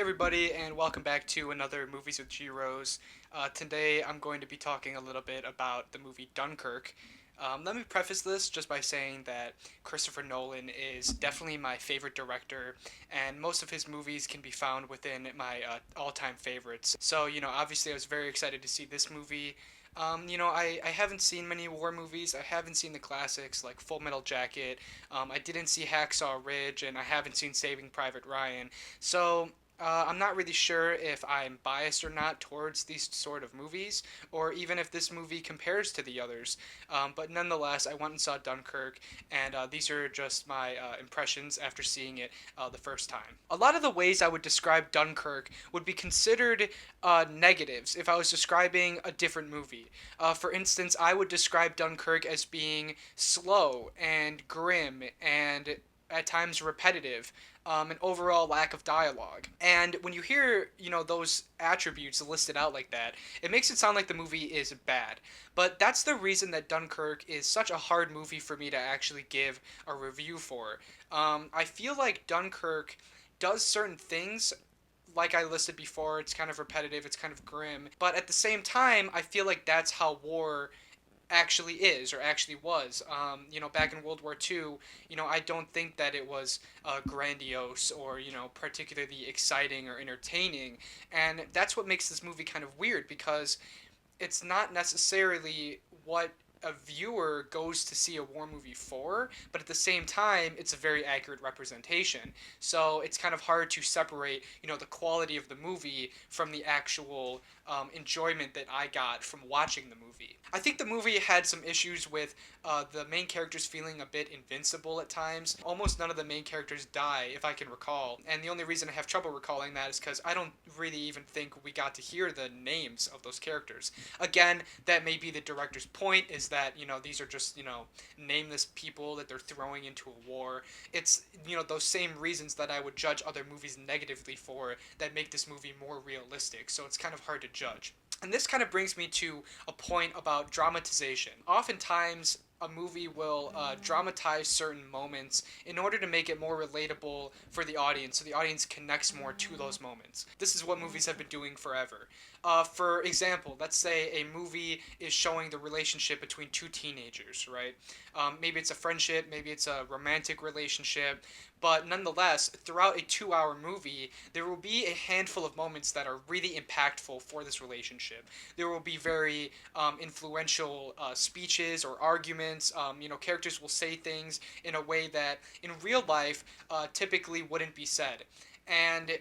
everybody, and welcome back to another Movies with G-Rose. Today I'm going to be talking a little bit about the movie Dunkirk. Let me preface this just by saying that Christopher Nolan is definitely my favorite director, and most of his movies can be found within my all-time favorites. So, obviously I was very excited to see this movie. I haven't seen many war movies. I haven't seen the classics like Full Metal Jacket. I didn't see Hacksaw Ridge, and I haven't seen Saving Private Ryan. So I'm not really sure if I'm biased or not towards these sort of movies, or even if this movie compares to the others. But nonetheless, I went and saw Dunkirk, and these are just my impressions after seeing it the first time. A lot of the ways I would describe Dunkirk would be considered negatives if I was describing a different movie. For instance, I would describe Dunkirk as being slow and grim and at times repetitive, an overall lack of dialogue. And when you hear, those attributes listed out like that, it makes it sound like the movie is bad. But that's the reason that Dunkirk is such a hard movie for me to actually give a review for. I feel like Dunkirk does certain things like I listed before. It's kind of repetitive, it's kind of grim, but at the same time I feel like that's how war actually is or actually was. Back in World War II, I don't think that it was grandiose or, particularly exciting or entertaining. And that's what makes this movie kind of weird because it's not necessarily what a viewer goes to see a war movie for, but at the same time, it's a very accurate representation. So it's kind of hard to separate, the quality of the movie from the actual enjoyment that I got from watching the movie. I think the movie had some issues with the main characters feeling a bit invincible at times. Almost none of the main characters die, if I can recall. And the only reason I have trouble recalling that is because I don't really even think we got to hear the names of those characters. Again, that may be the director's point, is that, these are just, nameless people that they're throwing into a war. It's, those same reasons that I would judge other movies negatively for that make this movie more realistic. So it's kind of hard to judge. And this kind of brings me to a point about dramatization. Oftentimes, a movie will dramatize certain moments in order to make it more relatable for the audience, so the audience connects more to those moments. This is what movies have been doing forever. For example, let's say a movie is showing the relationship between two teenagers, right? Maybe it's a friendship, maybe it's a romantic relationship, but nonetheless, throughout a 2 hour movie, there will be a handful of moments that are really impactful for this relationship. There will be very influential speeches or arguments. Characters will say things in a way that in real life typically wouldn't be said. And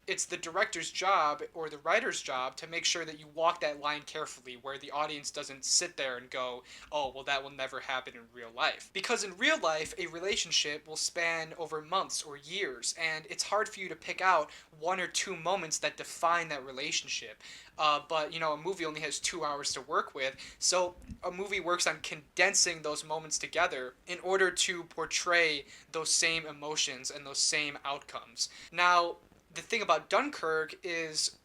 it's the director's job or the writer's job to make sure that you walk that line carefully where the audience doesn't sit there and go, oh, well, that will never happen in real life. Because in real life, a relationship will span over months or years, and it's hard for you to pick out one or two moments that define that relationship. But, a movie only has 2 hours to work with, so a movie works on condensing those moments together in order to portray those same emotions and those same outcomes. Now, the thing about Dunkirk is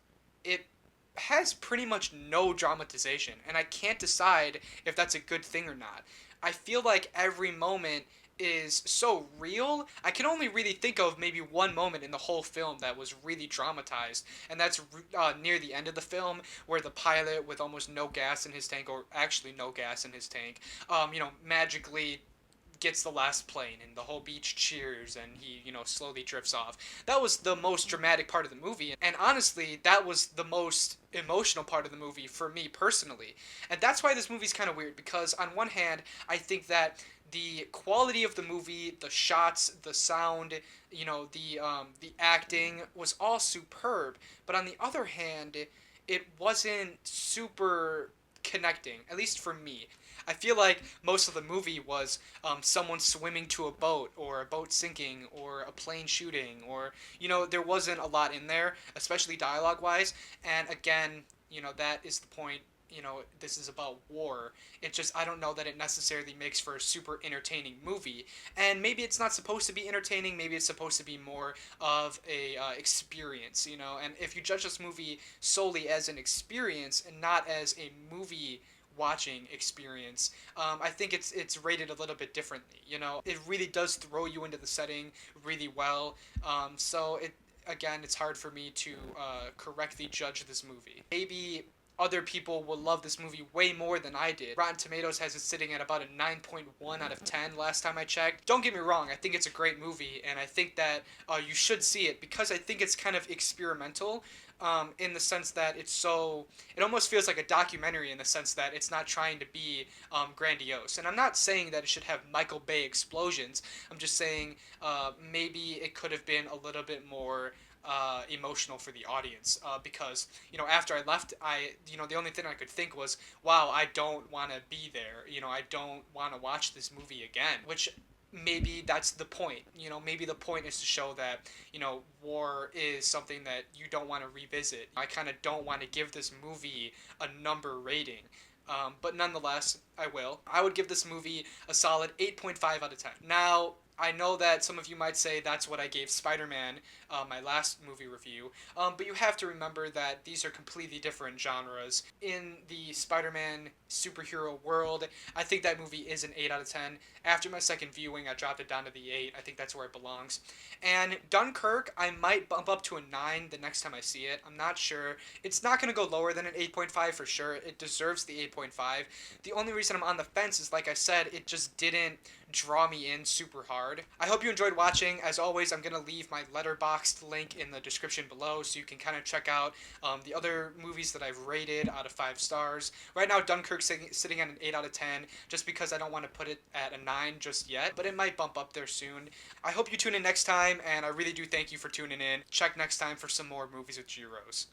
it has pretty much no dramatization, and I can't decide if that's a good thing or not. I feel like every moment is so real. I can only really think of maybe one moment in the whole film that was really dramatized, and that's near the end of the film, where the pilot, with almost no gas in his tank, or actually no gas in his tank, magically gets the last plane and the whole beach cheers and he, slowly drifts off. That was the most dramatic part of the movie, and honestly, that was the most emotional part of the movie for me personally. And that's why this movie's kind of weird, because on one hand, I think that the quality of the movie, the shots, the sound, the acting was all superb, but on the other hand, it wasn't super connecting, at least for me. I feel like most of the movie was someone swimming to a boat, or a boat sinking, or a plane shooting, or, there wasn't a lot in there, especially dialogue wise. And again, that is the point. This is about war. It just, I don't know that it necessarily makes for a super entertaining movie. And maybe it's not supposed to be entertaining, maybe it's supposed to be more of a experience, And if you judge this movie solely as an experience and not as a movie watching experience, I think it's rated a little bit differently. It really does throw you into the setting really well. So it again, it's hard for me to correctly judge this movie. Maybe other people will love this movie way more than I did. Rotten Tomatoes has it sitting at about a 9.1 out of 10 last time I checked. Don't get me wrong, I think it's a great movie, and I think that you should see it because I think it's kind of experimental. In the sense that it almost feels like a documentary in the sense that it's not trying to be grandiose. And I'm not saying that it should have Michael Bay explosions. I'm just saying maybe it could have been a little bit more emotional for the audience because after I left, the only thing I could think was, wow, I don't want to be there. I don't want to watch this movie again, which maybe that's the point. Maybe the point is to show that war is something that you don't want to revisit. I kind of don't want to give this movie a number rating. But nonetheless, I will. I would give this movie a solid 8.5 out of 10. Now, I know that some of you might say that's what I gave Spider-Man, my last movie review, but you have to remember that these are completely different genres. In the Spider-Man superhero world, I think that movie is an 8 out of 10. After my second viewing, I dropped it down to the 8. I think that's where it belongs. And Dunkirk, I might bump up to a 9 the next time I see it. I'm not sure. It's not going to go lower than an 8.5 for sure. It deserves the 8.5. The only reason I'm on the fence is, like I said, it just didn't draw me in super hard. I hope you enjoyed watching. As always, I'm going to leave my Letterboxd link in the description below so you can kind of check out the other movies that I've rated out of 5 stars. Right now, Dunkirk's sitting at an 8 out of 10 just because I don't want to put it at a 9 just yet, but it might bump up there soon. I hope you tune in next time, and I really do thank you for tuning in. Check next time for some more movies with G-Rose.